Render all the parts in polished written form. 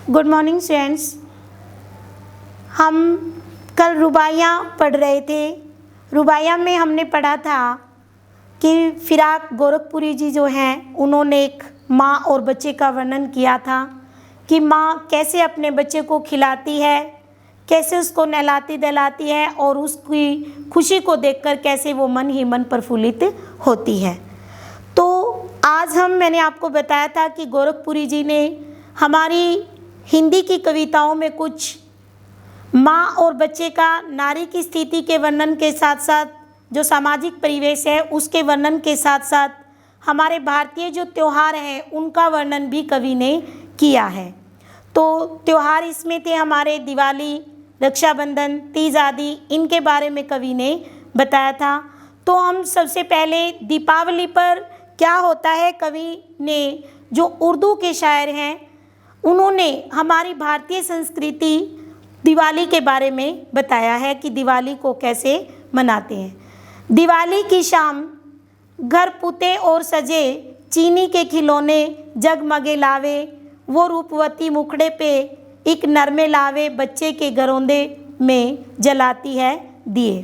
Good morning students. हम कल रुबाइयाँ पढ़ रहे थे। रुबाइयाँ में हमने पढ़ा था कि फिराक गोरखपुरी जी जो हैं उन्होंने एक माँ और बच्चे का वर्णन किया था कि माँ कैसे अपने बच्चे को खिलाती है, कैसे उसको नहलाती दहलाती है और उसकी खुशी को देखकर कैसे वो मन ही मन प्रफुल्लित होती है। तो आज मैंने आपको बताया था कि गोरखपुरी जी ने हमारी हिंदी की कविताओं में कुछ माँ और बच्चे का नारी की स्थिति के वर्णन के साथ साथ जो सामाजिक परिवेश है उसके वर्णन के साथ साथ हमारे भारतीय जो त्यौहार हैं उनका वर्णन भी कवि ने किया है। तो त्यौहार इसमें थे हमारे दिवाली, रक्षाबंधन, तीज आदि, इनके बारे में कवि ने बताया था। तो हम सबसे पहले दीपावली पर क्या होता है, कवि ने जो उर्दू के शायर हैं उन्होंने हमारी भारतीय संस्कृति दिवाली के बारे में बताया है कि दिवाली को कैसे मनाते हैं। दिवाली की शाम घर पुते और सजे, चीनी के खिलौने जगमगे लावे, वो रूपवती मुखड़े पे एक नरमे लावे, बच्चे के घरौंदे में जलाती है दिए।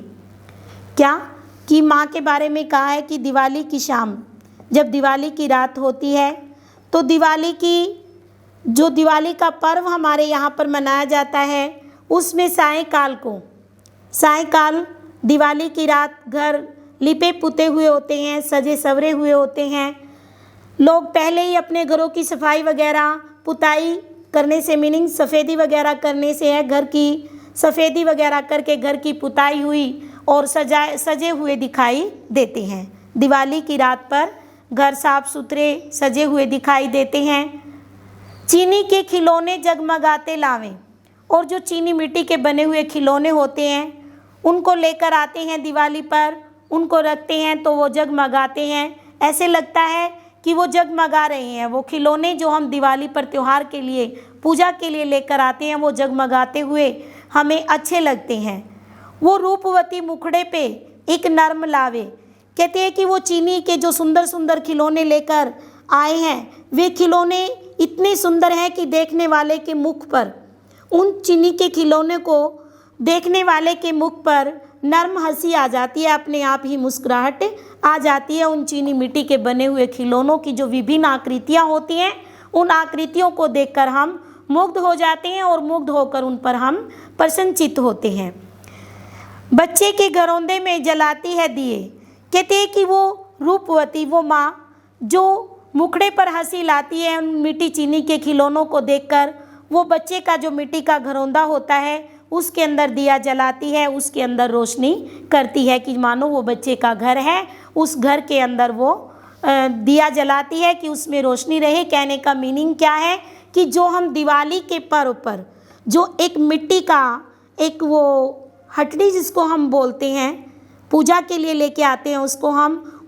क्या कि माँ के बारे में कहा है कि दिवाली की शाम, जब दिवाली की रात होती है तो दिवाली का पर्व हमारे यहाँ पर मनाया जाता है, उसमें सायंकाल दिवाली की रात घर लिपे पुते हुए होते हैं, सजे सवरे हुए होते हैं। लोग पहले ही अपने घरों की सफाई वगैरह पुताई करने से, मीनिंग सफ़ेदी वगैरह करने से है, घर की सफ़ेदी वगैरह करके घर की पुताई हुई और सजे हुए दिखाई देते हैं। दिवाली की रात पर घर साफ सुथरे सजे हुए दिखाई देते हैं। चीनी के खिलौने जगमगाते लावें, और जो चीनी मिट्टी के बने हुए खिलौने होते हैं उनको लेकर आते हैं दिवाली पर, उनको रखते हैं तो वो जगमगाते हैं, ऐसे लगता है कि वो जगमगा रहे हैं। वो खिलौने जो हम दिवाली पर त्यौहार के लिए, पूजा के लिए लेकर आते हैं वो जगमगाते हुए हमें अच्छे लगते हैं। वो रूपवती मुखड़े पे एक नर्म लावे, कहते हैं कि वो चीनी के जो सुंदर सुंदर खिलौने लेकर आए हैं, वे खिलौने इतने सुंदर हैं कि देखने वाले के मुख पर, उन चीनी के खिलौने को देखने वाले के मुख पर नर्म हंसी आ जाती है, अपने आप ही मुस्कुराहट आ जाती है। उन चीनी मिट्टी के बने हुए खिलौनों की जो विभिन्न आकृतियाँ होती हैं, उन आकृतियों को देखकर हम मुग्ध हो जाते हैं और मुग्ध होकर उन पर हम प्रसन्नचित्त होते हैं। बच्चे के घरौंदे में जलाती है दिए, कहते हैं कि वो रूपवती, वो माँ जो मुखड़े पर हंसी लाती है उन मिट्टी चीनी के खिलौनों को देखकर, वो बच्चे का जो मिट्टी का घरौंदा होता है उसके अंदर दिया जलाती है, उसके अंदर रोशनी करती है कि मानो वो बच्चे का घर है, उस घर के अंदर वो दिया जलाती है कि उसमें रोशनी रहे। कहने का मीनिंग क्या है कि जो हम दिवाली के पर्व पर जो एक मिट्टी का एक वो हटड़ी जिसको हम बोलते हैं, पूजा के लिए लेके आते हैं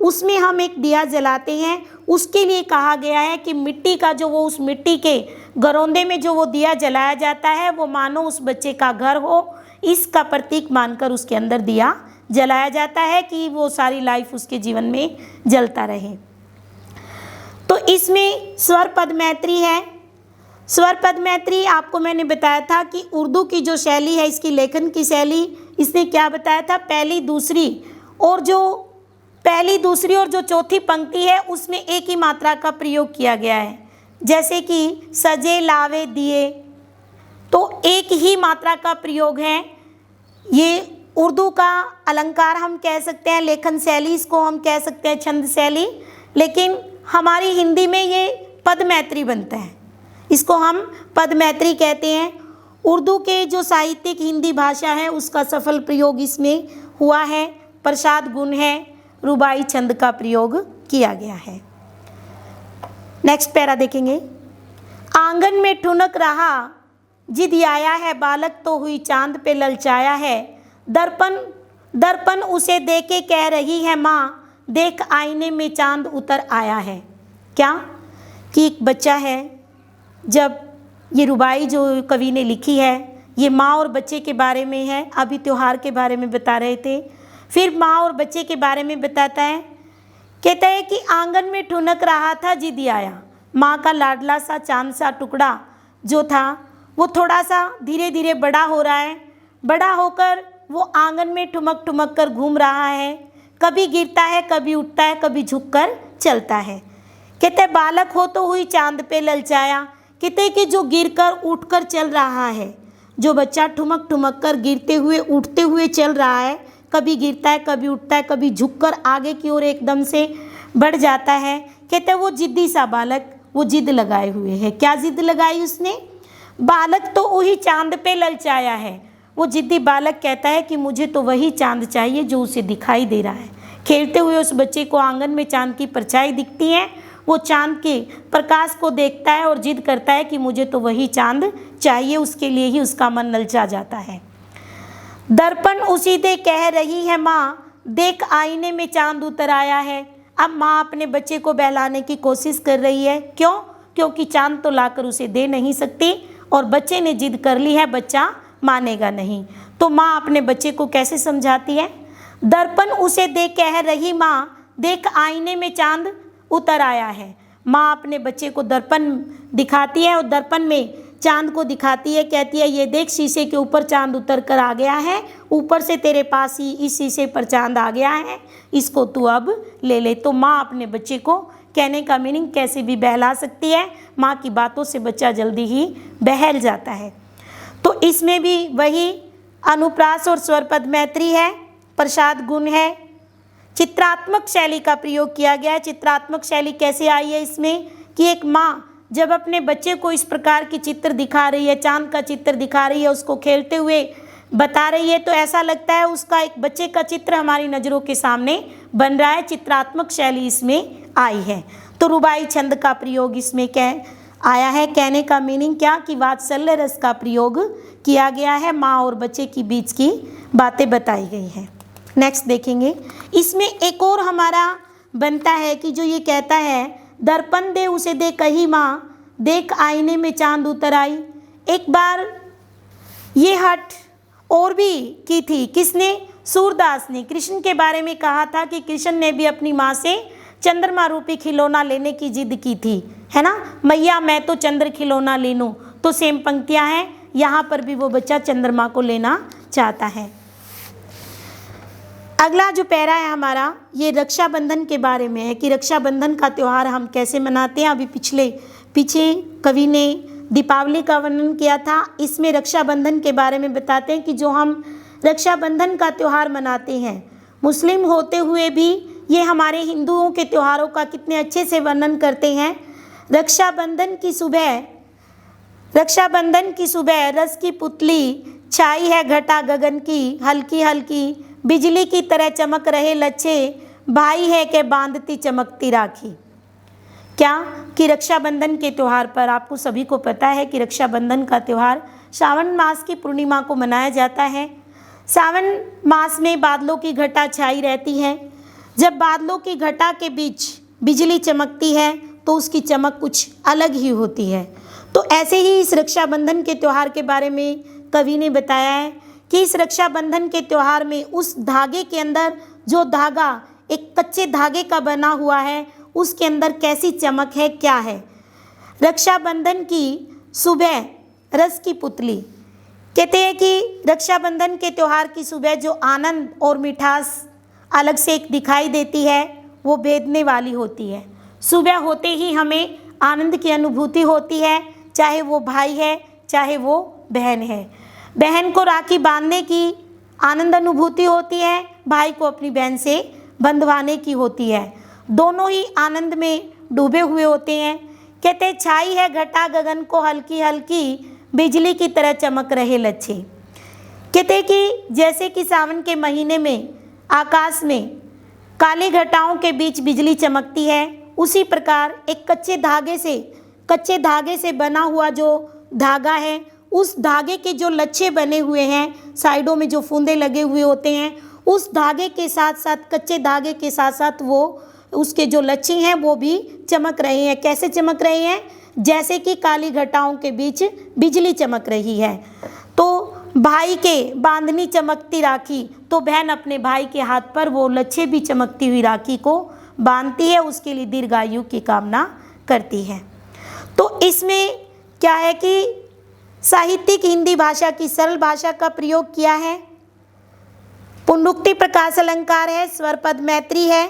उसमें हम एक दिया जलाते हैं, उसके लिए कहा गया है कि मिट्टी का जो वो उस मिट्टी के घरौंदे में जो वो दिया जलाया जाता है वो मानो उस बच्चे का घर हो, इसका प्रतीक मानकर उसके अंदर दिया जलाया जाता है कि वो सारी लाइफ उसके जीवन में जलता रहे। तो इसमें स्वर पद मैत्री है। स्वर पद मैत्री आपको मैंने बताया था कि उर्दू की जो शैली है, इसकी लेखन की शैली, इसने क्या बताया था, पहली दूसरी और जो चौथी पंक्ति है उसमें एक ही मात्रा का प्रयोग किया गया है। जैसे कि सजे लावे दिए, तो एक ही मात्रा का प्रयोग है। ये उर्दू का अलंकार हम कह सकते हैं, लेखन शैली इसको हम कह सकते हैं, छंद शैली, लेकिन हमारी हिंदी में ये पद मैत्री बनता है, इसको हम पद मैत्री कहते हैं। उर्दू के जो साहित्यिक हिंदी भाषा है उसका सफल प्रयोग इसमें हुआ है, प्रसाद गुण है, रुबाई छंद का प्रयोग किया गया है। नेक्स्ट पैरा देखेंगे। आंगन में ठुनक रहा जिद आया है, बालक तो हुई चांद पे ललचाया है, दर्पण उसे देके कह रही है माँ, देख आईने में चांद उतर आया है। क्या कि एक बच्चा है, जब ये रुबाई जो कवि ने लिखी है ये माँ और बच्चे के बारे में है, अभी त्यौहार के बारे में बता रहे थे। फिर माँ और बच्चे के बारे में बताता है। कहता है कि आंगन में ठुनक रहा था, जिद्दी आया। माँ का लाडला सा चांद सा टुकड़ा जो था वो थोड़ा सा धीरे धीरे बड़ा हो रहा है। बड़ा होकर वो आंगन में ठुमक ठुमक कर घूम रहा है। कभी गिरता है, कभी उठता है, कभी झुककर चलता है। कहते बालक हो तो हुई चांद पे ललचाया। कहते कि जो गिरकर उठकर चल रहा है, जो बच्चा ठुमक ठुमक कर गिरते हुए उठते हुए चल रहा है, कभी गिरता है, कभी उठता है, कभी झुककर आगे की ओर एकदम से बढ़ जाता है। कहते वो जिद्दी सा बालक, वो जिद लगाए हुए है। क्या जिद लगाई उसने? बालक तो वही चांद पे ललचाया है। वो जिद्दी बालक कहता है कि मुझे तो वही चांद चाहिए जो उसे दिखाई दे रहा है। खेलते हुए उस बच्चे को आंगन में चांद की परछाई दिखती है। वो चांद के प्रकाश को देखता है और जिद करता है कि मुझे तो वही चांद चाहिए। उसके लिए ही उसका मन ललचा जाता है। दर्पण उसी दे कह रही है माँ, देख आईने में चांद उतर आया है। अब माँ अपने बच्चे को बहलाने की कोशिश कर रही है। क्यों? क्योंकि चांद तो लाकर उसे दे नहीं सकती और बच्चे ने जिद कर ली है, बच्चा मानेगा नहीं। तो माँ अपने बच्चे को कैसे समझाती है? दर्पण उसे दे कह रही माँ, देख आईने में चांद उतर आया है। माँ अपने बच्चे को दर्पण दिखाती है और दर्पण में चांद को दिखाती है। कहती है ये देख शीशे के ऊपर चांद उतर कर आ गया है, ऊपर से तेरे पास ही इस शीशे पर चांद आ गया है, इसको तू अब ले ले। तो माँ अपने बच्चे को कहने का मीनिंग कैसे भी बहला सकती है। माँ की बातों से बच्चा जल्दी ही बहल जाता है। तो इसमें भी वही अनुप्रास और स्वरपद मैत्री है, प्रसाद गुण है, चित्रात्मक शैली का प्रयोग किया गया है। चित्रात्मक शैली कैसे आई है इसमें कि एक माँ जब अपने बच्चे को इस प्रकार की चित्र दिखा रही है, चांद का चित्र दिखा रही है, उसको खेलते हुए बता रही है, तो ऐसा लगता है उसका एक बच्चे का चित्र हमारी नज़रों के सामने बन रहा है। चित्रात्मक शैली इसमें आई है। तो रुबाई छंद का प्रयोग इसमें आया है। कहने का मीनिंग क्या कि वात्सल्य रस का प्रयोग किया गया है। माँ और बच्चे के बीच की बातें बताई गई हैं। नेक्स्ट देखेंगे, इसमें एक और हमारा बनता है कि जो ये कहता है दर्पण दे उसे दे कही माँ, देख आईने में चांद उतर आई। एक बार ये हट और भी की थी। किसने? सूरदास ने। कृष्ण के बारे में कहा था कि कृष्ण ने भी अपनी माँ से चंद्रमा रूपी खिलौना लेने की जिद की थी, है ना। मैया मैं तो चंद्र खिलौना ले लूँ। तो सेम पंक्तियाँ हैं, यहाँ पर भी वो बच्चा चंद्रमा को लेना चाहता है। अगला जो पैरा है हमारा, ये रक्षाबंधन के बारे में है कि रक्षाबंधन का त्यौहार हम कैसे मनाते हैं। अभी पीछे कवि ने दीपावली का वर्णन किया था। इसमें रक्षाबंधन के बारे में बताते हैं कि जो हम रक्षाबंधन का त्यौहार मनाते हैं, मुस्लिम होते हुए भी ये हमारे हिंदुओं के त्योहारों का कितने अच्छे से वर्णन करते हैं। रक्षाबंधन की सुबह रस की पुतली छाई है घटा गगन की, हल्की हल्की बिजली की तरह चमक रहे लच्छे, भाई है के बांधती चमकती राखी। क्या कि रक्षाबंधन के त्यौहार पर आपको सभी को पता है कि रक्षाबंधन का त्यौहार सावन मास की पूर्णिमा को मनाया जाता है। सावन मास में बादलों की घटा छाई रहती है। जब बादलों की घटा के बीच बिजली चमकती है तो उसकी चमक कुछ अलग ही होती है। तो ऐसे ही इस रक्षाबंधन के त्यौहार के बारे में कवि ने बताया है कि इस रक्षाबंधन के त्यौहार में उस धागे के अंदर जो धागा एक कच्चे धागे का बना हुआ है, उसके अंदर कैसी चमक है, क्या है। रक्षाबंधन की सुबह रस की पुतली, कहते हैं कि रक्षाबंधन के त्यौहार की सुबह जो आनंद और मिठास अलग से एक दिखाई देती है, वो भेदने वाली होती है। सुबह होते ही हमें आनंद की अनुभूति होती है, चाहे वो भाई है चाहे वो बहन है। बहन को राखी बांधने की आनंद अनुभूति होती है, भाई को अपनी बहन से बंधवाने की होती है। दोनों ही आनंद में डूबे हुए होते हैं। कहते छाई है घटा गगन को, हल्की हल्की बिजली की तरह चमक रहे लच्छे। कहते कि जैसे कि सावन के महीने में आकाश में काली घटाओं के बीच बिजली चमकती है, उसी प्रकार एक कच्चे धागे से बना हुआ जो धागा है, उस धागे के जो लच्छे बने हुए हैं, साइडों में जो फूंदे लगे हुए होते हैं, उस धागे के साथ साथ कच्चे धागे के साथ साथ वो उसके जो लच्छे हैं वो भी चमक रहे हैं। कैसे चमक रहे हैं? जैसे कि काली घटाओं के बीच बिजली चमक रही है। तो भाई के बांधनी चमकती राखी, तो बहन अपने भाई के हाथ पर वो लच्छे भी चमकती हुई राखी को बांधती है, उसके लिए दीर्घायु की कामना करती है। तो इसमें क्या है कि साहित्यिक हिंदी भाषा की सरल भाषा का प्रयोग किया है, पुनरुक्ति प्रकाश अलंकार है, स्वर पद मैत्री है,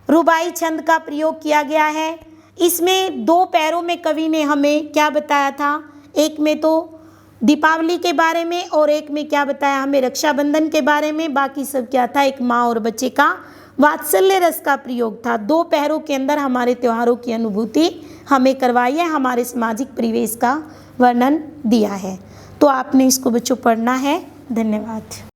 रुबाई छंद का प्रयोग किया गया है। इसमें 2 पैरों में कवि ने हमें क्या बताया था, एक में तो दीपावली के बारे में और एक में क्या बताया हमें, रक्षाबंधन के बारे में। बाकी सब क्या था, एक माँ और बच्चे का वात्सल्य रस का प्रयोग था। 2 पैरों के अंदर हमारे त्योहारों की अनुभूति हमें करवाई है, हमारे सामाजिक परिवेश का वर्णन दिया है। तो आपने इसको बच्चों पढ़ना है। धन्यवाद।